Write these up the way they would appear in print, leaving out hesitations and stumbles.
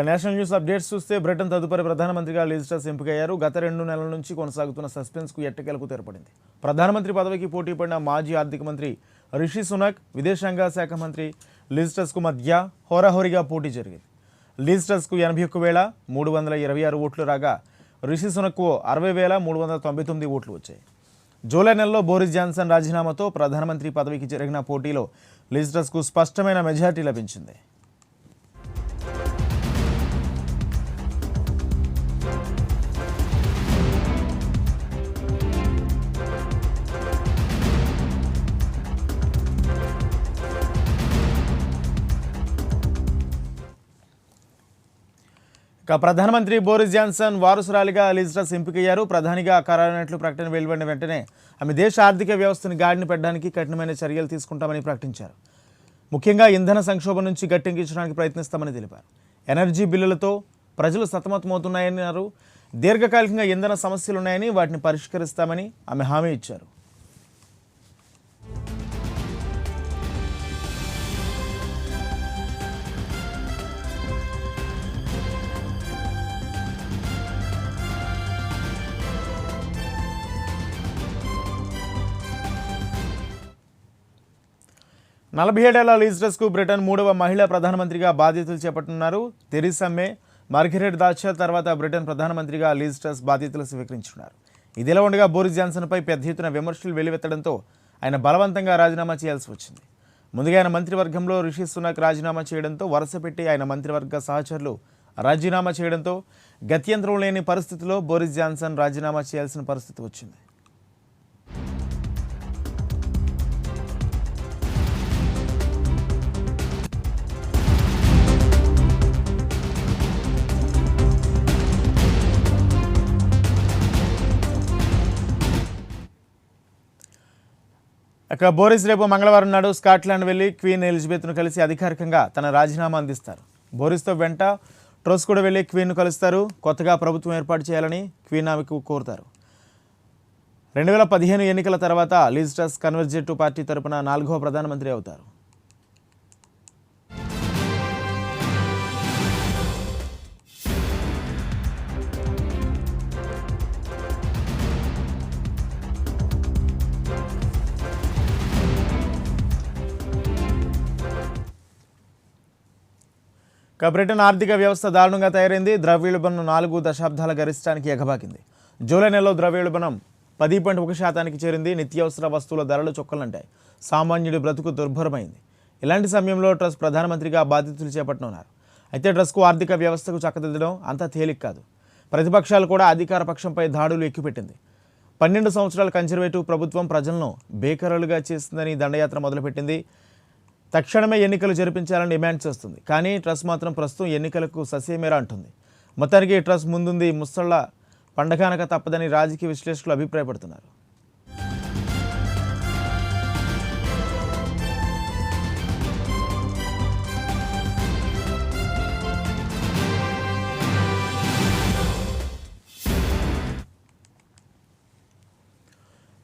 National news updates చూస్తే Britain తదుపరి ప్రధానమంత్రిగా లిజ్ ట్రస్ ఎంపికయ్యారు. గత 2 నెలల నుంచి కొనసాగుతున్న సస్పెన్స్కు ఎట్టకేలకు తెరపడింది. ప్రధానమంత్రి పదవికి పోటీ పడిన మాజీ ఆర్థిక మంత్రి రిషి సునక్, విదేశాంగ శాఖ మంత్రి లిజ్ ట్రస్కు మధ్య హోరాహోరీగా పోటీ జరిగింది. లిజ్ ట్రస్కు 81,326 ఓట్లు రాగా రిషి సునక్కు 60,399 ఓట్లు వచ్చాయి. జూలై నెలలో బోరిస్ జాన్సన్ రాజీనామాతో ప్రధానమంత్రి పదవికి జరిగిన పోటీలో లిజ్ ట్రస్కు స్పష్టమైన మెజారిటీ లభించింది. ప్రధానమంత్రి బోరిస్ జాన్సన్ వారసురాలిగా లిజ్ ట్రస్ ఎంపికయ్యారు. ప్రధానిగా ఖరారైనట్లు ప్రకటన వెలువడిన వెంటనే ఆమె దేశ ఆర్థిక వ్యవస్థను గాడిన పెట్టడానికి కఠినమైన చర్యలు తీసుకుంటామని ప్రకటించారు. ముఖ్యంగా ఇంధన సంక్షోభం నుంచి గట్టెక్కించడానికి ప్రయత్నిస్తామని తెలిపారు. ఎనర్జీ బిల్లులతో ప్రజలు సతమతమవుతున్నాయన్నారు. దీర్ఘకాలికంగా ఇంధన సమస్యలున్నాయని వాటిని పరిష్కరిస్తామని ఆమె హామీ ఇచ్చారు. నలభై ఏడేళ్ల లిజ్ ట్రస్కు బ్రిటన్ 3వ మహిళా ప్రధానమంత్రిగా బాధ్యతలు చేపట్టనున్నారు. థెరిసా మే, మార్గరెట్ థాచర్ తర్వాత బ్రిటన్ ప్రధానమంత్రిగా లిజ్ ట్రస్ బాధ్యతలు స్వీకరించున్నారు. ఇదిలా ఉండగా బోరిస్ జాన్సన్పై పెద్ద ఎత్తున విమర్శలు వెల్లువెత్తడంతో ఆయన బలవంతంగా రాజీనామా చేయాల్సి వచ్చింది. ముందుగా ఆయన మంత్రివర్గంలో రిషి సునక్ రాజీనామా చేయడంతో వరుసపెట్టి ఆయన మంత్రివర్గ సహచరులు రాజీనామా చేయడంతో గత్యంతరం లేని పరిస్థితిలో బోరిస్ జాన్సన్ రాజీనామా చేయాల్సిన పరిస్థితి వచ్చింది. బోరిస్ రేపు మంగళవారం నాడు స్కాట్లాండ్ వెళ్లి క్వీన్ ఎలిజబెత్ను కలిసి అధికారికంగా తన రాజీనామా అందిస్తారు. బోరిస్తో వెంట ట్రస్ కూడా వెళ్లి క్వీన్ను కలుస్తారు. కొత్తగా ప్రభుత్వం ఏర్పాటు చేయాలని క్వీన్ ఆమెకు కోరుతారు. 2015 ఎన్నికల తర్వాత లిజ్ ట్రస్ కన్జర్వేటివ్ పార్టీ తరపున 4వ ప్రధానమంత్రి అవుతారు. బ్రిటన్ ఆర్థిక వ్యవస్థ దారుణంగా తయారైంది. ద్రవ్యోల్బణం 4 దశాబ్దాల గరిష్టానికి ఎగబాకింది. జూలై నెలలో ద్రవ్యోల్బణం 10.1% చేరింది. నిత్యావసర వస్తువుల ధరలు చొక్కలంటాయి. సామాన్యుడి బ్రతుకు దుర్భరమైంది. ఇలాంటి సమయంలో ట్రస్ ప్రధానమంత్రిగా బాధ్యతలు చేపట్టనున్నారు. అయితే ట్రస్కు ఆర్థిక వ్యవస్థకు చక్కదిద్దడం అంత తేలిక కాదు. ప్రతిపక్షాలు కూడా అధికార పక్షంపై దాడులు ఎక్కుపెట్టింది. 12 సంవత్సరాల కన్జర్వేటివ్ ప్రభుత్వం ప్రజలను బేకరులుగా చేసిందని దండయాత్ర మొదలుపెట్టింది. తక్షణమే ఎన్నికలు జరిపించాలని డిమాండ్ చేస్తుంది. కానీ ట్రస్ మాత్రం ప్రస్తుతం ఎన్నికలకు ససేమేరా అంటుంది. మొత్తానికి ట్రస్ ముందుంది ముసళ్ల పండగనక తప్పదని రాజకీయ విశ్లేషకులు అభిప్రాయపడుతున్నారు.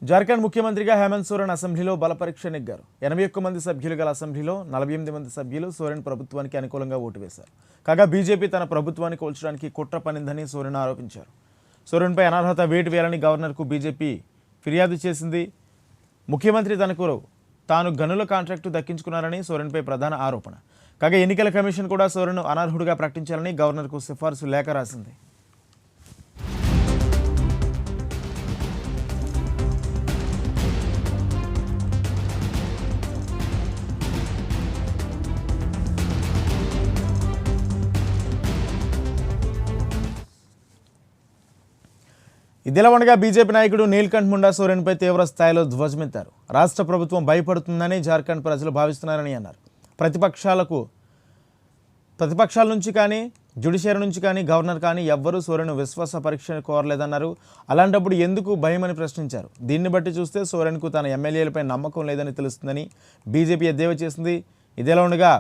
జార్ఖండ్ ముఖ్యమంత్రిగా హేమంత్ సోరెన్ అసెంబ్లీలో బలపరీక్ష నెగ్గారు. 81 మంది సభ్యులు గల అసెంబ్లీలో 48 మంది సభ్యులు సోరెన్ ప్రభుత్వానికి అనుకూలంగా ఓటు వేశారు. కాగా బీజేపీ తన ప్రభుత్వాన్ని కూల్చడానికి కుట్ర పనిందని సోరెన్ ఆరోపించారు. సోరెన్పై అనర్హత వేటు వేయాలని గవర్నర్కు బీజేపీ ఫిర్యాదు చేసింది. ముఖ్యమంత్రి తాను గనుల కాంట్రాక్టు దక్కించుకున్నారని సోరెన్పై ప్రధాన ఆరోపణ. కాగా ఎన్నికల కమిషన్ కూడా సోరెన్ను అనర్హుడిగా ప్రకటించాలని గవర్నర్కు సిఫార్సు లేఖ రాసింది. ఇదిలా ఉండగా బీజేపీ నాయకుడు నీల్కంఠ్ ముండా సోరెన్పై తీవ్ర స్థాయిలో ధ్వజమెత్తారు. రాష్ట్ర ప్రభుత్వం భయపడుతుందని జార్ఖండ్ ప్రజలు భావిస్తున్నారని అన్నారు. ప్రతిపక్షాల నుంచి కానీ జ్యుడిషియరీ నుంచి కానీ గవర్నర్ కానీ ఎవ్వరూ సోరెన్ విశ్వాస పరీక్ష కోరలేదన్నారు. అలాంటప్పుడు ఎందుకు భయమని ప్రశ్నించారు. దీన్ని బట్టి చూస్తే సోరెన్కు తన ఎమ్మెల్యేలపై నమ్మకం లేదని తెలుస్తుందని బీజేపీ ఎద్దేవా చేసింది. ఇదిలా ఉండగా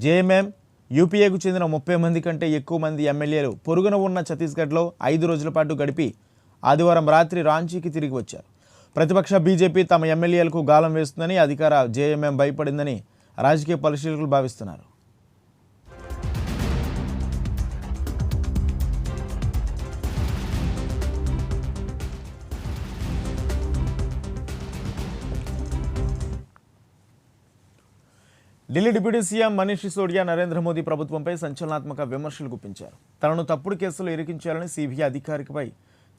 జేఎంఎం యూపీఏకు చెందిన 30 మంది కంటే ఎక్కువ మంది ఎమ్మెల్యేలు పొరుగున ఉన్న ఛత్తీస్గఢ్లో 5 రోజుల పాటు గడిపి ఆదివారం రాత్రి రాంచీకి తిరిగి వచ్చారు. ప్రతిపక్ష బీజేపీ తమ ఎమ్మెల్యేలకు గాలం వేస్తుందని అధికార జేఎంఎం భయపడిందని రాజకీయ పరిశీలకులు భావిస్తున్నారు. ఢిల్లీ డిప్యూటీ సీఎం మనీష్ సిసోడియా నరేంద్ర మోదీ ప్రభుత్వంపై సంచలనాత్మక విమర్శలు గుప్పించారు. తనను తప్పుడు కేసులు ఇరికించాలని సిబిఐ అధికారిపై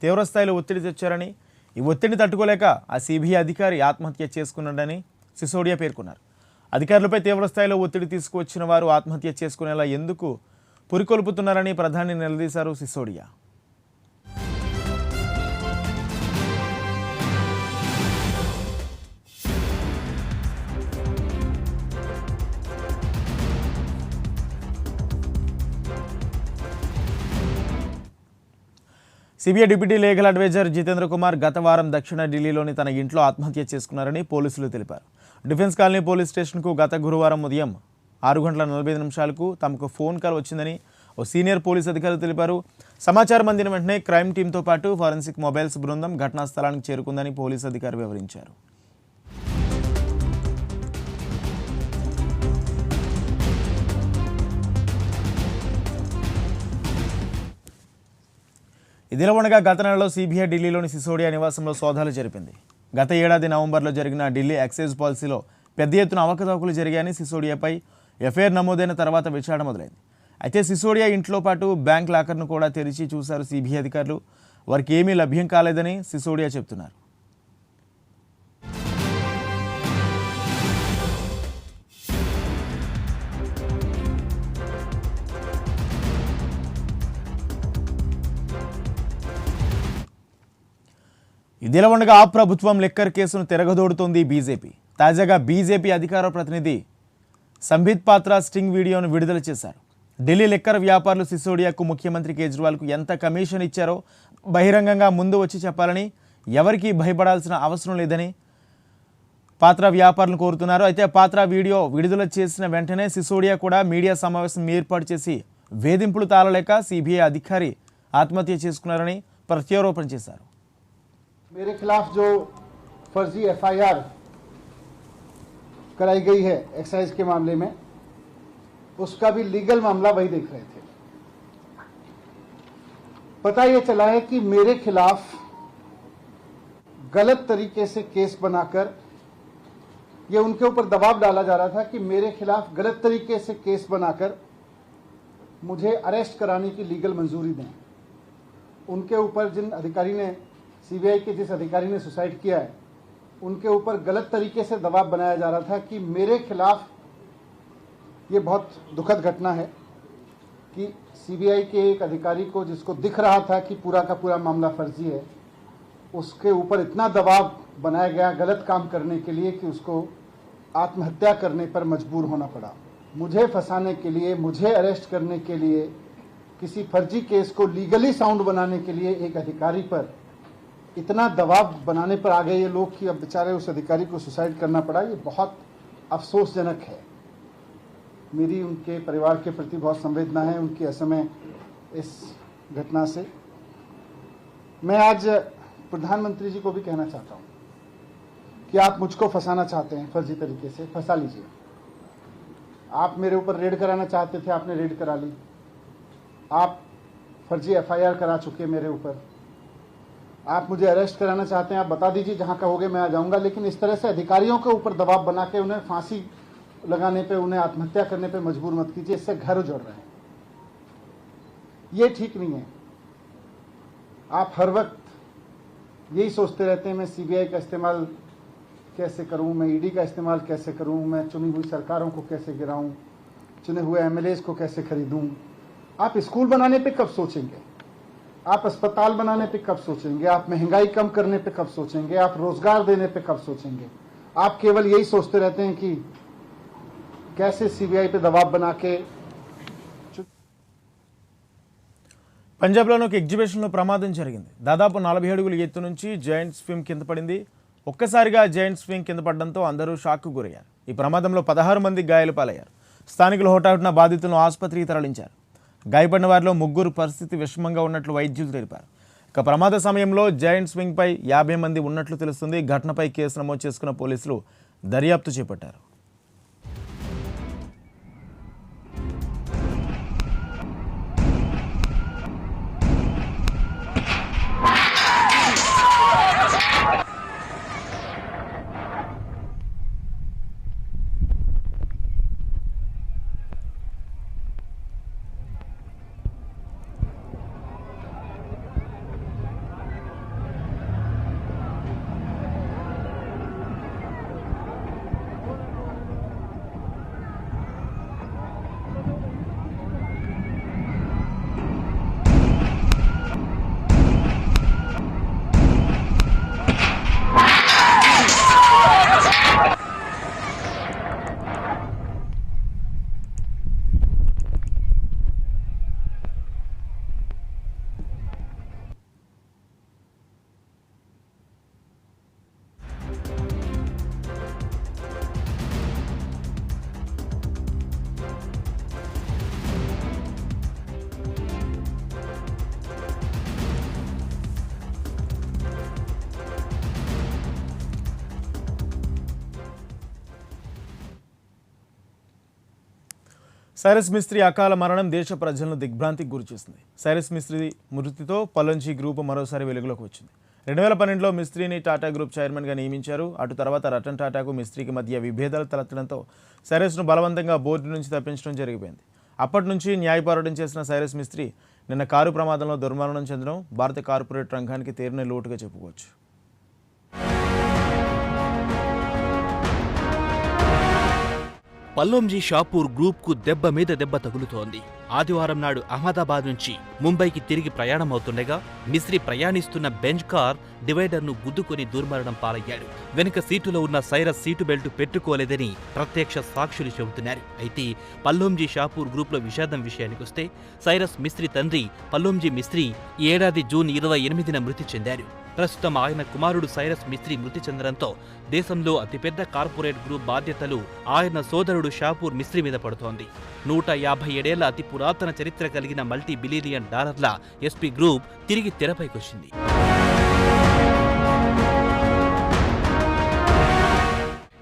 తీవ్రస్థాయిలో ఒత్తిడి తెచ్చారని, ఈ ఒత్తిడిని తట్టుకోలేక ఆ సిబిఐ అధికారి ఆత్మహత్య చేసుకున్నాడని సిసోడియా పేర్కొన్నారు. అధికారులపై తీవ్రస్థాయిలో ఒత్తిడి తీసుకువచ్చిన వారు ఆత్మహత్య చేసుకునేలా ఎందుకు పురికొల్పుతున్నారని ప్రధాని నిలదీశారు Sisodia. CBI deputy legal adviser Jitendra Kumar గత వారం దక్షిణ ఢిల్లీలోని తన ఇంట్లో ఆత్మహత్య చేసుకున్నారని పోలీసులు తెలిపారు. డిఫెన్స్ కాలనీ పోలీస్ స్టేషన్కు గత గురువారం ఉదయం 6:45 తమకు ఫోన్ కాల్ వచ్చిందని ఓ సీనియర్ పోలీస్ అధికారి తెలిపారు. సమాచారం అందిన వెంటనే క్రైమ్ టీంతో పాటు ఫారెన్సిక్ మొబైల్స్ బృందం ఘటనా స్థలానికి చేరుకుందని పోలీస్ అధికారి వివరించారు. ఇదిలా ఉండగా గత నెలలో సిబిఐ ఢిల్లీలోని సిసోడియా నివాసంలో సోదాలు జరిపింది. గత ఏడాది నవంబర్లో జరిగిన ఢిల్లీ ఎక్సైజ్ పాలసీలో పెద్ద ఎత్తున అవకతవకలు జరిగాయని సిసోడియాపై ఎఫ్ఐఆర్ నమోదైన తర్వాత విచారణ మొదలైంది. అయితే సిసోడియా ఇంట్లో పాటు బ్యాంక్ లాకర్ను కూడా తెరిచి చూశారు సిబిఐ అధికారులు. వారికి ఏమీ లభ్యం కాలేదని సిసోడియా చెబుతున్నారు. ఇదిలా ఉండగా ఆ ప్రభుత్వం లిక్కర్ కేసును తిరగదోడుతోంది బీజేపీ. తాజాగా బీజేపీ అధికార ప్రతినిధి సంబిత్ పాత్ర స్టింగ్ వీడియోను విడుదల చేశారు. ఢిల్లీ లిక్కర్ వ్యాపారులు సిసోడియాకు ముఖ్యమంత్రి కేజ్రీవాల్కు ఎంత కమిషన్ ఇచ్చారో బహిరంగంగా ముందు వచ్చి చెప్పాలని, ఎవరికీ భయపడాల్సిన అవసరం లేదని పాత్ర వ్యాపారులు కోరుతున్నారు. అయితే పాత్ర వీడియో విడుదల చేసిన వెంటనే సిసోడియా కూడా మీడియా సమావేశం ఏర్పాటు చేసి వేధింపులు తాళలేక సిబిఐ అధికారి ఆత్మహత్య చేసుకున్నారని ప్రత్యారోపణ చేశారు. मेरे खिलाफ जो फर्जी एफआईआर कराई गई है एक्साइज के मामले में, उसका भी लीगल मामला वही देख रहे थे. पता ये चला है कि मेरे खिलाफ गलत तरीके से केस बनाकर ये उनके ऊपर दबाव डाला जा रहा था कि मेरे खिलाफ गलत तरीके से केस बनाकर मुझे अरेस्ट कराने की लीगल मंजूरी दें. उनके ऊपर जिन अधिकारी ने, सीबीआई के जिस अधिकारी ने सुसाइड किया है, उनके ऊपर गलत तरीके से दबाव बनाया जा रहा था कि मेरे खिलाफ, ये बहुत दुखद घटना है कि सीबीआई के एक अधिकारी को, जिसको दिख रहा था कि पूरा का पूरा मामला फर्जी है, उसके ऊपर इतना दबाव बनाया गया गलत काम करने के लिए कि उसको आत्महत्या करने पर मजबूर होना पड़ा. मुझे फंसाने के लिए, मुझे अरेस्ट करने के लिए, किसी फर्जी केस को लीगली साउंड बनाने के लिए एक अधिकारी पर इतना दबाव बनाने पर आ गए ये लोग कि अब बेचारे उस अधिकारी को सुसाइड करना पड़ा. ये बहुत अफसोसजनक है. मेरी उनके परिवार के प्रति बहुत संवेदना है, उनकी असमय इस घटना से. मैं आज प्रधानमंत्री जी को भी कहना चाहता हूँ कि आप मुझको फंसाना चाहते हैं फर्जी तरीके से, फंसा लीजिए. आप मेरे ऊपर रेड कराना चाहते थे, आपने रेड करा ली. आप फर्जी एफआईआर करा चुके मेरे ऊपर. आप मुझे अरेस्ट कराना चाहते हैं, आप बता दीजिए, जहां कहोगे मैं आ जाऊंगा. लेकिन इस तरह से अधिकारियों के ऊपर दबाव बना के उन्हें फांसी लगाने पे, उन्हें आत्महत्या करने पे मजबूर मत कीजिए. इससे घर उजड़ रहे हैं. ये ठीक नहीं है. आप हर वक्त यही सोचते रहते हैं मैं सीबीआई का इस्तेमाल कैसे करूं, मैं ईडी का इस्तेमाल कैसे करूं, मैं चुनी हुई सरकारों को कैसे गिराऊं, चुने हुए एमएलएस को कैसे खरीदूं. आप स्कूल बनाने पे कब सोचेंगे? आप अस्पताल बनाने पे कब सोचेंगे? आप महंगाई कम करने पे कब सोचेंगे? आप रोजगार देने पे कब सोचेंगे? आप केवल यही सोचते रहते हैं कि कैसे सीबीआई पे दबाव बना के. పంజాబ్లోని ఒక ఎగ్జిబిషన్లో ప్రమాదం జరిగింది. దాదాపు 40 అడుగుల ఎత్తు నుంచి జైంట్ స్వింగ్ కింద పడింది. ఒక్కసారిగా జైంట్ స్వింగ్ కింద పడడంతో అందరూ షాక్కు గురయ్యారు. ఈ ప్రమాదంలో 16 మంది గాయాల పాలయ్యారు. స్థానికులు హోటాహుటిన బాధితులను ఆసుపత్రికి తరలించారు. గాయపడిన వారిలో 3 పరిస్థితి విషమంగా ఉన్నట్లు వైద్యులు తెలిపారు. ఇక ప్రమాద సమయంలో జైంట్ స్వింగ్పై 50 మంది ఉన్నట్లు తెలుస్తుంది. ఘటనపై కేసు నమోదు చేసుకున్న పోలీసులు దర్యాప్తు చేపట్టారు. సైరస్ మిస్త్రీ అకాల మరణం దేశ ప్రజలను దిగ్భ్రాంతికి గురిచేసింది. సైరస్ మిస్త్రీ మృతితో పల్లంజీ గ్రూప్ మరోసారి వెలుగులోకి వచ్చింది. 2012లో మిస్త్రీని టాటా గ్రూప్ చైర్మన్గా నియమించారు. అటు తర్వాత రతన్ టాటాకు మిస్త్రీకి మధ్య విభేదాలు తలెత్తడంతో సైరస్ను బలవంతంగా బోర్డు నుంచి తప్పించడం జరిగిపోయింది. అప్పటి నుంచి న్యాయ పోరాటం చేసిన సైరస్ మిస్త్రీ నిన్న కారు ప్రమాదంలో దుర్మరణం చెందడం భారత కార్పొరేట్ రంగానికి తీరని లోటుగా చెప్పుకోవచ్చు. పల్లంజీ షాపూర్ గ్రూప్కు దెబ్బ మీద దెబ్బ తగులుతోంది. ఆదివారం నాడు అహ్మదాబాద్ నుంచి ముంబైకి తిరిగి ప్రయాణమవుతుండగా మిస్త్రీ ప్రయాణిస్తున్న బెంజ్ కార్ డివైడర్ను గుద్దుకొని దుర్మరణం పాలయ్యాడు. వెనుక సీటులో ఉన్న సైరస్ సీటు బెల్ట్ పెట్టుకోలేదని ప్రత్యక్ష సాక్షులు చెబుతున్నారు. అయితే పల్లంజీ షాపూర్ గ్రూప్లో విషాదం విషయానికొస్తే సైరస్ మిస్త్రీ తండ్రి పల్లంజీ మిస్త్రీ ఈ ఏడాది జూన్ 28న మృతి చెందారు. ప్రస్తుతం ఆయన కుమారుడు సైరస్ మిస్త్రీ మృతి చెందడంతో దేశంలో అతిపెద్ద కార్పొరేట్ గ్రూప్ బాధ్యతలు ఆయన సోదరుడు షాపూర్ మిస్త్రీ మీద పడుతోంది. 157 ఏళ్ల అతి పురాతన చరిత్ర కలిగిన మల్టీ బిలియన్ డాలర్ల ఎస్పీ గ్రూప్ తిరిగి తెరపైకొచ్చింది.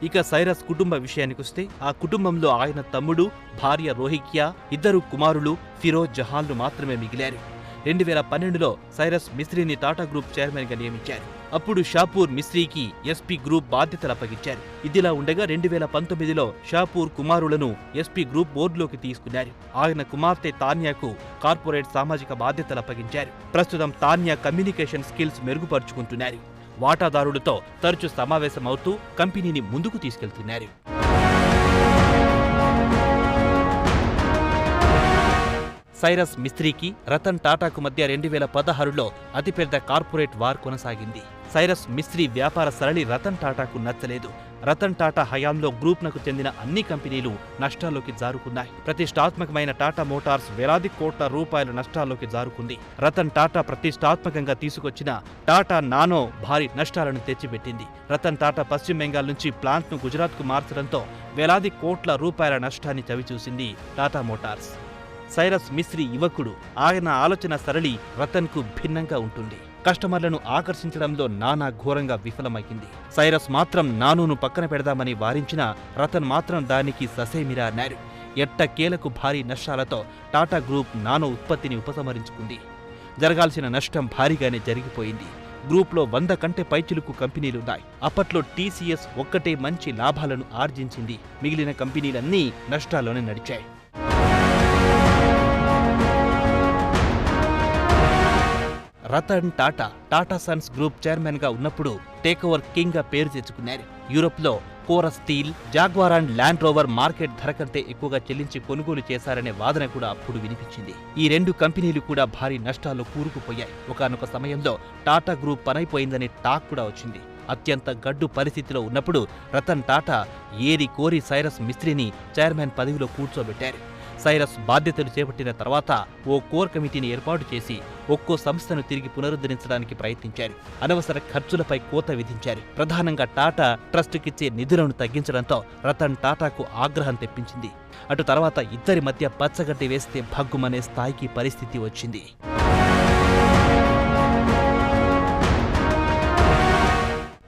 ఇక సైరస్ కుటుంబ విషయానికొస్తే ఆ కుటుంబంలో ఆయన తమ్ముడు, భార్య రోహిక్యా, 2 కుమారులు ఫిరోజ్ జహాన్లు మాత్రమే మిగిలారు. 2012లో సైరస్ మిస్త్రీని టాటా గ్రూప్ చైర్మన్గా నియమించారు. అప్పుడు షాపూర్ మిస్త్రీకి ఎస్పీ గ్రూప్ బాధ్యతలు అప్పగించారు. ఇదిలా ఉండగా 2019లో షాపూర్ కుమారులను ఎస్పీ గ్రూప్ బోర్డులోకి తీసుకున్నారు. ఆయన కుమార్తె తాన్యాకు కార్పొరేట్ సామాజిక బాధ్యతలు అప్పగించారు. ప్రస్తుతం తాన్యా కమ్యూనికేషన్ స్కిల్స్ మెరుగుపరుచుకుంటున్నారు. వాటాదారులతో తరచూ సమావేశమవుతూ కంపెనీని ముందుకు తీసుకెళ్తున్నారు. సైరస్ మిస్త్రీకి రతన్ టాటాకు మధ్య 2016లో అతిపెద్ద కార్పొరేట్ వార్ కొనసాగింది. సైరస్ మిస్త్రీ వ్యాపార సరళి రతన్ టాటాకు నచ్చలేదు. రతన్ టాటా హయాంలో గ్రూప్నకు చెందిన అన్ని కంపెనీలు నష్టాల్లోకి జారుకున్నాయి. ప్రతిష్టాత్మకమైన టాటా మోటార్స్ వేలాది కోట్ల రూపాయల నష్టాల్లోకి జారుకుంది. రతన్ టాటా ప్రతిష్టాత్మకంగా తీసుకొచ్చిన టాటా నానో భారీ నష్టాలను తెచ్చిపెట్టింది. రతన్ టాటా పశ్చిమ బెంగాల్ నుంచి ప్లాంట్ను గుజరాత్కు మార్చడంతో వేలాది కోట్ల రూపాయల నష్టాన్ని చవిచూసింది టాటా మోటార్స్. సైరస్ మిస్త్రీ యువకుడు. ఆయన ఆలోచన సరళి రతన్కు భిన్నంగా ఉంటుంది. కస్టమర్లను ఆకర్షించడంలో నానా ఘోరంగా విఫలమైంది. సైరస్ మాత్రం నానోను పక్కన పెడదామని వారించినా రతన్ మాత్రం దానికి ససేమిరా అన్నారు. ఎట్టకేలకు భారీ నష్టాలతో టాటా గ్రూప్ నానో ఉత్పత్తిని ఉపసంహరించుకుంది. జరగాల్సిన నష్టం భారీగానే జరిగిపోయింది. గ్రూప్లో 100 కంటే పైచిలుకు కంపెనీలున్నాయి. అప్పట్లో టీసీఎస్ ఒక్కటే మంచి లాభాలను ఆర్జించింది. మిగిలిన కంపెనీలన్నీ నష్టాల్లోనే నడిచాయి. రతన్ టాటా టాటా సన్స్ గ్రూప్ చైర్మన్గా ఉన్నప్పుడు టేకోవర్ కింగ్గా పేరు తెచ్చుకున్నారు. యూరోప్లో chorus steel, jaguar and land rover market ధర కంటే ఎక్కువగా చెల్లించి కొనుగోలు చేశారనే వాదన కూడా అప్పుడు వినిపించింది. ఈ 2 కంపెనీలు కూడా భారీ నష్టాల్లో కూరుకుపోయాయి. ఒకానొక సమయంలో టాటా గ్రూప్ పనైపోయిందనే టాక్ కూడా వచ్చింది. అత్యంత గడ్డు పరిస్థితిలో ఉన్నప్పుడు రతన్ టాటా ఏరి కోరి సైరస్ మిస్త్రీని చైర్మన్ పదవిలో కూర్చోబెట్టారు. సైరస్ బాధ్యతలు చేపట్టిన తర్వాత ఓ కోర్ కమిటీని ఏర్పాటు చేసి ఒక్కో సంస్థను తిరిగి పునరుద్ధరించడానికి ప్రయత్నించారు. అనవసర ఖర్చులపై కోత విధించారు. ప్రధానంగా టాటా ట్రస్టుకిచ్చే నిధులను తగ్గించడంతో రతన్ టాటాకు ఆగ్రహం తెప్పించింది. అటు తర్వాత ఇద్దరి మధ్య పచ్చగడ్డి వేస్తే భగ్గుమనే స్థాయికి పరిస్థితి వచ్చింది.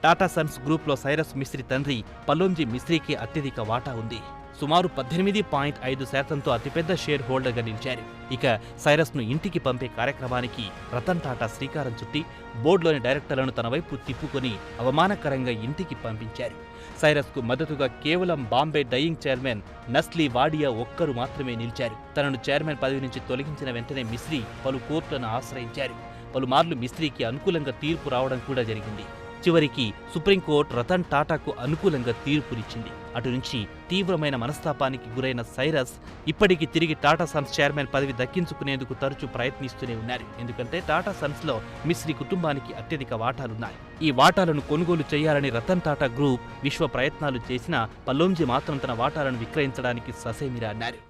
టాటా సన్స్ గ్రూప్లో సైరస్ మిస్త్రీ తండ్రి పల్లంజీ మిస్త్రీకి అత్యధిక వాటా ఉంది. సుమారు 18.5%తో అతిపెద్ద షేర్ హోల్డర్గా నిలిచారు. ఇక సైరస్ను ఇంటికి పంపే కార్యక్రమానికి రతన్ టాటా శ్రీకారం చుట్టి బోర్డులోని డైరెక్టర్లను తన వైపు తిప్పుకొని అవమానకరంగా ఇంటికి పంపించారు. సైరస్కు మద్దతుగా కేవలం బాంబే డయింగ్ చైర్మన్ నస్లీ వాడియా ఒక్కరు మాత్రమే నిలిచారు. తనను చైర్మన్ పదవి నుంచి తొలగించిన వెంటనే మిస్త్రీ పలు కోర్టులను ఆశ్రయించారు. పలుమార్లు మిస్త్రీకి అనుకూలంగా తీర్పు రావడం కూడా జరిగింది. చివరికి సుప్రీంకోర్టు రతన్ టాటాకు అనుకూలంగా తీర్పునిచ్చింది. అటు నుంచి తీవ్రమైన మనస్తాపానికి గురైన సైరస్ ఇప్పటికీ తిరిగి టాటా సన్స్ చైర్మన్ పదవి దక్కించుకునేందుకు తరచూ ప్రయత్నిస్తూనే ఉన్నారు. ఎందుకంటే టాటా సన్స్లో మిస్త్రీ కుటుంబానికి అత్యధిక వాటాలున్నాయి. ఈ వాటాలను కొనుగోలు చేయాలని రతన్ టాటా గ్రూప్ విశ్వ ప్రయత్నాలు చేసినా పల్లంజీ మాత్రం తన వాటాలను విక్రయించడానికి ససేమిరా అన్నారు.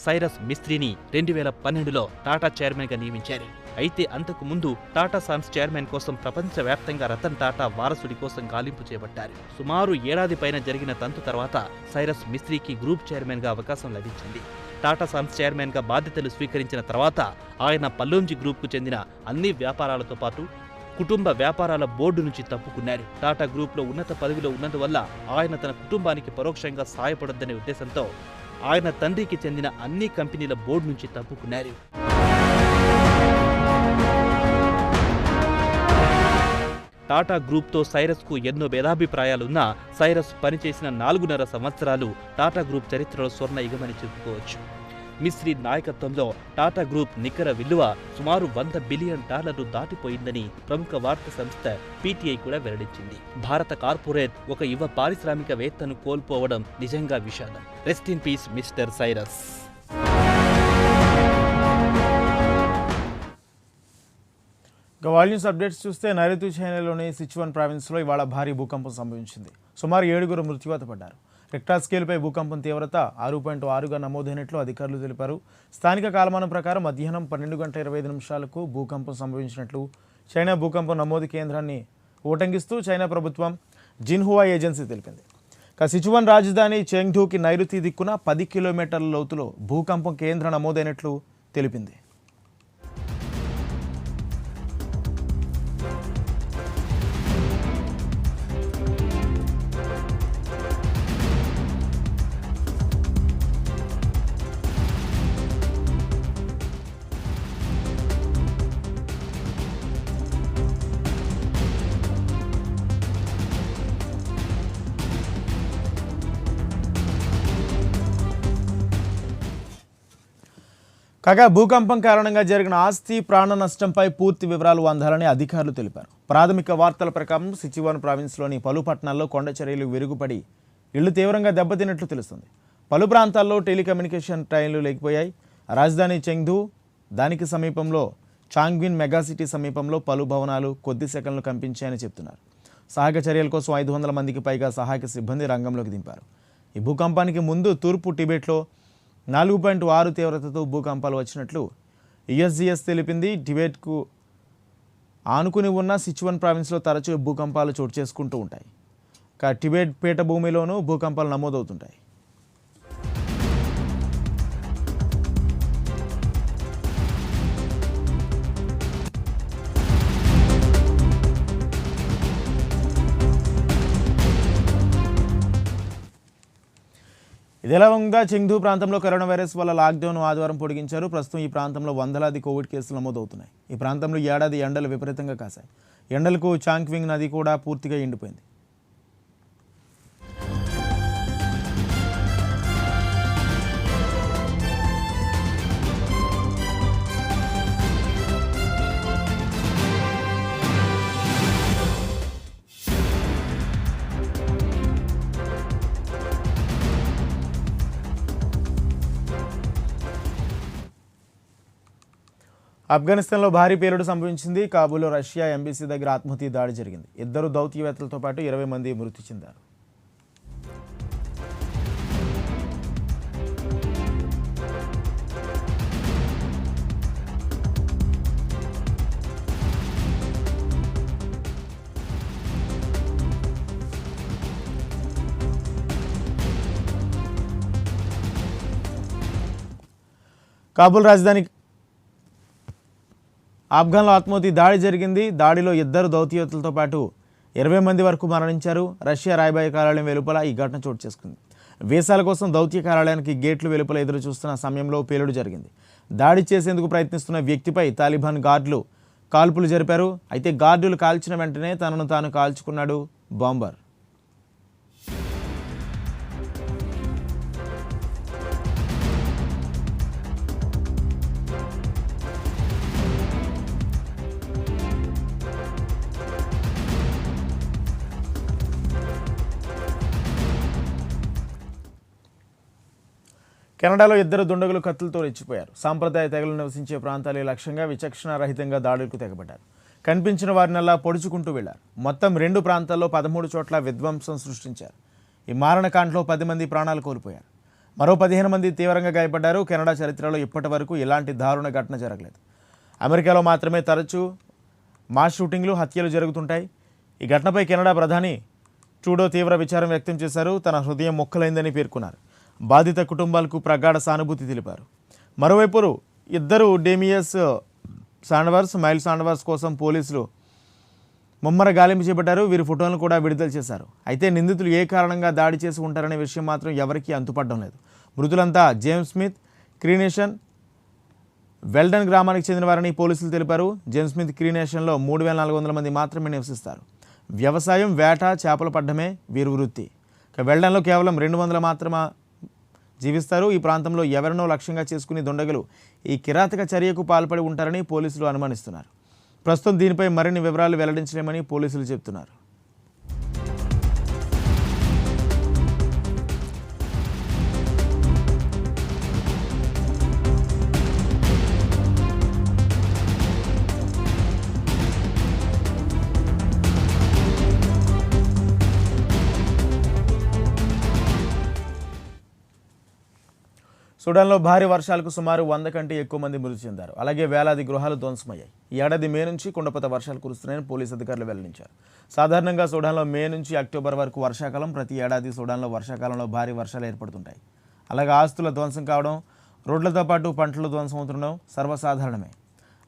సైరస్ మిస్త్రీని 2012లో టాటా చైర్మన్గా నియమించారు. అయితే అంతకు ముందు టాటా సన్స్ చైర్మన్ కోసం ప్రపంచవ్యాప్తంగా రతన్ టాటా వారసుడి కోసం గాలింపు చేపట్టారు. సుమారు ఏడాది పైన జరిగిన తంతు తర్వాత సైరస్ మిస్త్రీకి గ్రూప్ చైర్మన్గా అవకాశం లభించింది. టాటా సన్స్ చైర్మన్గా బాధ్యతలు స్వీకరించిన తర్వాత ఆయన పల్లంజీ గ్రూప్కు చెందిన అన్ని వ్యాపారాలతో పాటు కుటుంబ వ్యాపారాల బోర్డు నుంచి తప్పుకున్నారు. టాటా గ్రూప్లో ఉన్నత పదవిలో ఉన్నందువల్ల ఆయన తన కుటుంబానికి పరోక్షంగా సాయపడొద్దనే ఉద్దేశంతో ఆయన తండ్రికి చెందిన అన్ని కంపెనీల బోర్డు నుంచి తప్పుకున్నారు. టాటా గ్రూప్తో సైరస్కు ఎన్నో భేదాభిప్రాయాలున్నా సైరస్ పనిచేసిన 4.5 సంవత్సరాలు టాటా గ్రూప్ చరిత్రలో స్వర్ణయుగమని చెప్పుకోవచ్చు. మిస్త్రీ నాయకత్వంలో టాటా గ్రూప్ నికర విలువ సుమారు $100 బిలియన్ దాటిపోయిందని ప్రముఖ వార్తా సంస్థ పీటీఐ కూడా వెల్లడించింది. భారత కార్పొరేట్ ఒక యువ పారిశ్రామికవేత్తను కోల్పోవడం నిజంగా విషాదం. Rest in peace mister Cyrus. World news updates చూస్తే నైరుతి చైనాలోని సిచువాన్ ప్రావిన్స్లో ఇవాళ భారీ భూకంపం సంభవించింది. సుమారు 7 మృత్యువాత పడ్డారు. రెక్టార్ స్కేల్పై భూకంపం తీవ్రత 6.6గా నమోదైనట్లు అధికారులు తెలిపారు. స్థానిక కాలమానం ప్రకారం మధ్యాహ్నం 12:25 భూకంపం సంభవించినట్లు చైనా భూకంపం నమోదు కేంద్రాన్ని ఉటంకిస్తూ చైనా ప్రభుత్వం జిన్హువా ఏజెన్సీ తెలిపింది. సిచువాన్ రాజధాని చెంగ్డూకి నైరుతి దిక్కున 10 కిలోమీటర్ల లోతులో భూకంపం కేంద్రం నమోదైనట్లు తెలిపింది. కాగా భూకంపం కారణంగా జరిగిన ఆస్తి ప్రాణ నష్టంపై పూర్తి వివరాలు అందాలని అధికారులు తెలిపారు. ప్రాథమిక వార్తల ప్రకారం సిచువాన్ ప్రావిన్స్లోని పలు పట్టణాల్లో కొండ చర్యలు విరుగుపడి ఇళ్లు తీవ్రంగా దెబ్బతిన్నట్లు తెలుస్తుంది. పలు ప్రాంతాల్లో టెలికమ్యూనికేషన్ ట్రైన్లు లేకపోయాయి. రాజధాని చెంగ్డూ దానికి సమీపంలో చాంగ్విన్ మెగాసిటీ సమీపంలో పలు భవనాలు కొద్ది సెకన్లు కంపించాయని చెప్తున్నారు. సహాయక చర్యల కోసం 500 మందికి పైగా సహాయక సిబ్బంది రంగంలోకి దింపారు. ఈ భూకంపానికి ముందు తూర్పు టిబెట్లో 4.6 తీవ్రతతో భూకంపాలు వచ్చినట్లు యుఎస్జిఎస్ తెలిపింది. టిబెట్కు ఆనుకుని ఉన్న సిచువాన్ ప్రావిన్స్లో తరచూ భూకంపాలు చోటు చేసుకుంటూ ఉంటాయి. టిబెట్ పీఠభూమిలోనూ భూకంపాలు నమోదవుతుంటాయి. ఇదిలా ఉండగా చెంగ్డూ ప్రాంతంలో కరోనా వైరస్ వల్ల లాక్డౌన్ ఆదివారం పొడిగించారు. ప్రస్తుతం ఈ ప్రాంతంలో వందలాది కోవిడ్ కేసులు నమోదవుతున్నాయి. ఈ ప్రాంతంలో ఏడాది ఎండలు విపరీతంగా కాశాయి. ఎండలకు చాంగ్వింగ్ నది కూడా పూర్తిగా ఎండిపోయింది. ఆఫ్ఘనిస్తాన్లో భారీ పేలుడు సంభవించింది. కాబూల్లో రష్యా ఎంబసీ దగ్గర ఆత్మహత్య దాడి జరిగింది. 2 దౌత్యవేత్తలతో పాటు 20 మంది మృతి చెందారు. కాబూల్ రాజధాని ఆఫ్ఘన్లో ఆత్మహత్య దాడి జరిగింది. దాడిలో 2 దౌత్యవేత్తలతో పాటు 20 మంది వరకు మరణించారు. రష్యా రాయబార కార్యాలయం వెలుపల ఈ ఘటన చోటు చేసుకుంది. వీసాల కోసం దౌత్య కార్యాలయానికి గేట్లు వెలుపల ఎదురు చూస్తున్న సమయంలో పేలుడు జరిగింది. దాడి చేసేందుకు ప్రయత్నిస్తున్న వ్యక్తిపై తాలిబాన్ గార్డులు కాల్పులు జరిపారు. అయితే గార్డులు కాల్చిన వెంటనే తనను తాను కాల్చుకున్నాడు బాంబర్. కెనడాలో 2 దుండగులు కత్తులతో రెచ్చిపోయారు. సాంప్రదాయ తెగలు నివసించే ప్రాంతాలే లక్ష్యంగా విచక్షణారహితంగా దాడులకు తెగబడ్డారు. కనిపించిన వారినల్లా పొడుచుకుంటూ వెళ్లారు. మొత్తం 2 ప్రాంతాల్లో 13 చోట్ల విధ్వంసం సృష్టించారు. ఈ మారణకాండలో 10 మంది ప్రాణాలు కోల్పోయారు. మరో 15 మంది తీవ్రంగా గాయపడ్డారు. కెనడా చరిత్రలో ఇప్పటి వరకు ఇలాంటి దారుణ ఘటన జరగలేదు. అమెరికాలో మాత్రమే తరచూ మాస్ షూటింగ్లు, హత్యలు జరుగుతుంటాయి. ఈ ఘటనపై కెనడా ప్రధాని ట్రూడో తీవ్ర విచారం వ్యక్తం చేశారు. తన హృదయం మొక్కలైందని పేర్కొన్నారు. బాధిత కుటుంబాలకు ప్రగాఢ సానుభూతి తెలిపారు. మరోవైపు 2 డేమియస్ శాండ్వర్స్, మైల్ శాండ్వర్స్ కోసం పోలీసులు ముమ్మర గాలింపు చేపట్టారు. వీరి ఫోటోలను కూడా విడుదల చేశారు. అయితే నిందితులు ఏ కారణంగా దాడి చేసి ఉంటారనే విషయం మాత్రం ఎవరికీ అంతుపడడం లేదు. మృతులంతా జేమ్స్ స్మిత్, క్రీనేషన్, వెల్డన్ గ్రామానికి చెందినవారని పోలీసులు తెలిపారు. జేమ్స్ స్మిత్ క్రీనేషన్లో 3,400 మంది మాత్రమే నివసిస్తారు. వ్యవసాయం, వేట, చేపలు పడ్డమే వీరి వృత్తి. ఇక వెల్డన్లో కేవలం 200 మాత్రమే జీవిస్తారు. ఈ ప్రాంతంలో ఎవరినో లక్ష్యంగా చేసుకుని దుండగులు ఈ కిరాతక చర్యకు పాల్పడి ఉంటారని పోలీసులు అనుమానిస్తున్నారు. ప్రస్తుతం దీనిపై మరిన్ని వివరాలు వెల్లడించలేమని పోలీసులు చెబుతున్నారు. సుడాన్లో భారీ వర్షాలకు సుమారు 100 కంటే ఎక్కువ మంది మృతి చెందారు. అలాగే వేలాది గృహాలు ధ్వంసమయ్యాయి. ఈ ఏడాది మే నుంచి కుండపోత వర్షాలు కురుస్తున్నాయని పోలీసు అధికారులు వెల్లడించారు. సాధారణంగా సుడాన్లో మే నుంచి అక్టోబర్ వరకు వర్షాకాలం. ప్రతి ఏడాది సుడాన్లో వర్షాకాలంలో భారీ వర్షాలు ఏర్పడుతుంటాయి. అలాగే ఆస్తుల ధ్వంసం కావడం, రోడ్లతో పాటు పంటలు ధ్వంసం అవుతుండడం సర్వసాధారణమే.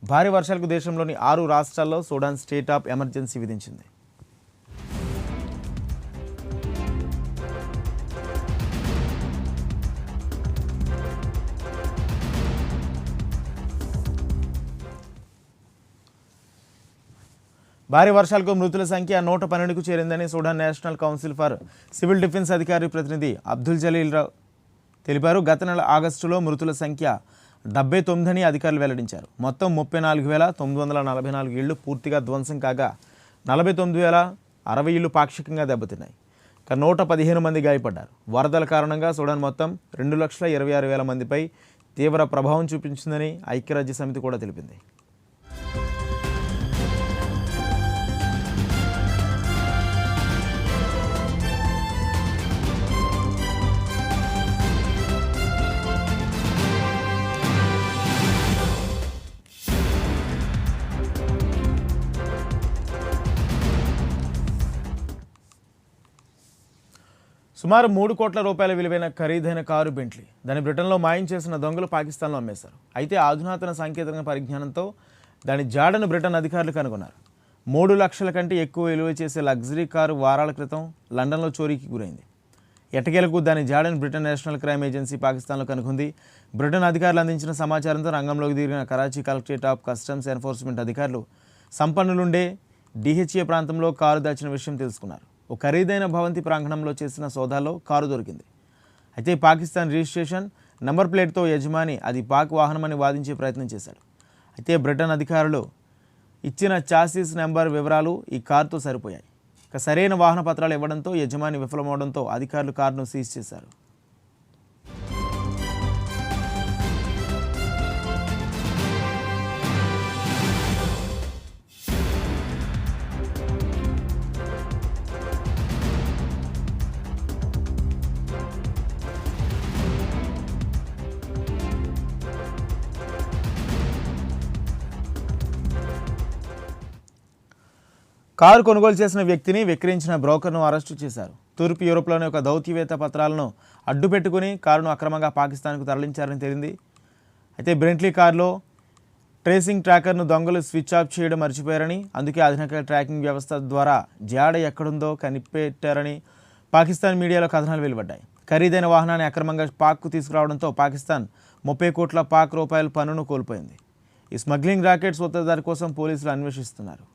భారీ వర్షాలకు దేశంలోని 6 రాష్ట్రాల్లో సుడాన్ స్టేట్ ఆఫ్ ఎమర్జెన్సీ విధించింది. భారీ వర్షాలకు మృతుల సంఖ్య 112కు చేరిందని Sudan national council for civil defence అధికారి ప్రతినిధి అబ్దుల్ జలీల్ రావు తెలిపారు. గత నెల ఆగస్టులో మృతుల సంఖ్య 79 అని అధికారులు వెల్లడించారు. మొత్తం 34,944 ఇళ్లు పూర్తిగా ధ్వంసం కాగా 49,060 ఇళ్లు పాక్షికంగా దెబ్బతిన్నాయి. 115 మంది గాయపడ్డారు. వరదల కారణంగా సుడాన్ మొత్తం 2,26,000 మందిపై తీవ్ర ప్రభావం చూపించిందని ఐక్యరాజ్య సమితి కూడా తెలిపింది. సుమారు 3 కోట్ల రూపాయల విలువైన ఖరీదైన కారు బెంట్లీ దాన్ని బ్రిటన్లో మాయం చేసిన దొంగలు పాకిస్తాన్లో అమ్మేశారు. అయితే అధునాతన సాంకేతిక పరిజ్ఞానంతో దాని జాడను బ్రిటన్ అధికారులు కనుగొన్నారు. 3 లక్షల కంటే ఎక్కువ విలువ చేసే లగ్జరీ కారు వారాల క్రితం లండన్లో చోరీకి గురైంది. ఎట్టకేలకు దాని జాడను బ్రిటన్ నేషనల్ క్రైమ్ ఏజెన్సీ పాకిస్తాన్లో కనుగొంది. బ్రిటన్ అధికారులు అందించిన సమాచారంతో రంగంలోకి దిగిన Karachi collectorate of customs enforcement అధికారులు సంపన్నులుండే డిహెచ్ఏ ప్రాంతంలో కారు దాచిన విషయం తెలుసుకున్నారు. ఓ ఖరీదైన భవంతి ప్రాంగణంలో చేసిన సోదాల్లో కారు దొరికింది. అయితే పాకిస్తాన్ రిజిస్ట్రేషన్ నంబర్ ప్లేట్తో యజమాని అది పాక్ వాహనమని వాదించే ప్రయత్నం చేశాడు. అయితే బ్రిటన్ అధికారులు ఇచ్చిన చాసిస్ నెంబర్ వివరాలు ఈ కారుతో సరిపోయాయి. ఇక సరైన వాహన పత్రాలు ఇవ్వడంతో యజమాని విఫలమవడంతో అధికారులు కారును సీజ్ చేశారు. కారు కొనుగోలు చేసిన వ్యక్తిని విక్రయించిన బ్రోకర్ను అరెస్టు చేశారు. తూర్పు యూరోప్లోని ఒక దౌత్యవేత్త పత్రాలను అడ్డుపెట్టుకుని కారును అక్రమంగా పాకిస్తాన్కు తరలించారని తేలింది. అయితే బ్రెంట్లీ కారులో ట్రేసింగ్ ట్రాకర్ను దొంగలు స్విచ్ ఆఫ్ చేయడం మర్చిపోయారని, అందుకే ఆధునిక ట్రాకింగ్ వ్యవస్థ ద్వారా జాడ ఎక్కడుందో కనిపెట్టారని పాకిస్తాన్ మీడియాలో కథనాలు వెలువడ్డాయి. ఖరీదైన వాహనాన్ని అక్రమంగా పాక్కు తీసుకురావడంతో పాకిస్తాన్ 30 కోట్ల పాక్ రూపాయల పన్నును కోల్పోయింది. ఈ స్మగ్లింగ్ రాకెట్ సూత్రధారి కోసం పోలీసులు అన్వేషిస్తున్నారు.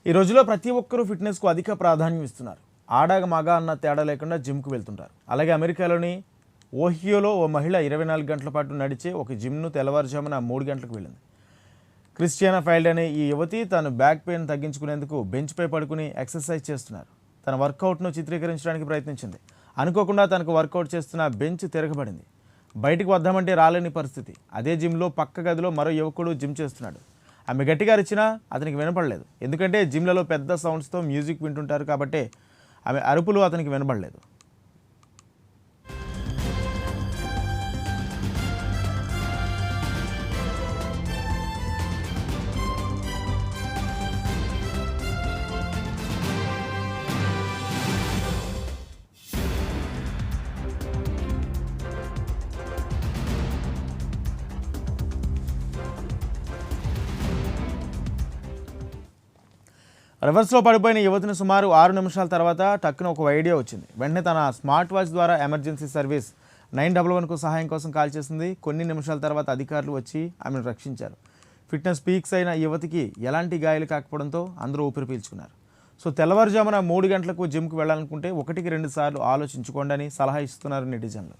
ఈ రోజులో ప్రతి ఒక్కరూ ఫిట్నెస్కు అధిక ప్రాధాన్యం ఇస్తున్నారు. ఆడగ మగ అన్న తేడా లేకుండా జిమ్కు వెళ్తుంటారు. అలాగే అమెరికాలోని ఓహియోలో ఓ మహిళ 24 గంటల పాటు నడిచే ఒక జిమ్ను తెల్లవారుజామున 3 గంటలకు వెళ్ళింది. క్రిస్టియానా ఫైల్డ్ అనే ఈ యువతి తను బ్యాక్ పెయిన్ తగ్గించుకునేందుకు బెంచ్పై పడుకుని ఎక్సర్సైజ్ చేస్తున్నారు. తన వర్కౌట్ను చిత్రీకరించడానికి ప్రయత్నించింది. అనుకోకుండా తనకు వర్కౌట్ చేస్తున్న బెంచ్ తిరగబడింది. బయటికి వద్దామంటే రాలేని పరిస్థితి. అదే జిమ్లో పక్క గదిలో మరో యువకుడు జిమ్ చేస్తున్నాడు. ఆమె గట్టిగా అరిచినా అతనికి వినపడలేదు. ఎందుకంటే జిమ్లలో పెద్ద సౌండ్స్తో మ్యూజిక్ వింటుంటారు కాబట్టి ఆమె అరుపులు అతనికి వినపడలేదు. రివర్స్లో పడిపోయిన యువతిని సుమారు 6 నిమిషాల తర్వాత టక్కున ఒక ఐడియా వచ్చింది. వెంటనే తన స్మార్ట్ వాచ్ ద్వారా ఎమర్జెన్సీ సర్వీస్ 911కు సహాయం కోసం కాల్ చేసింది. కొన్ని నిమిషాల తర్వాత అధికారులు వచ్చి ఆమెను రక్షించారు. ఫిట్నెస్ పీక్స్ అయిన యువతికి ఎలాంటి గాయాలు కాకపోవడంతో అందరూ ఊపిరి పీల్చుకున్నారు. సో తెల్లవారుజామున 3 గంటలకు జిమ్కి వెళ్ళాలనుకుంటే 1కి 2 సార్లు ఆలోచించుకోండి అని సలహా ఇస్తున్నారు నెటిజన్లు.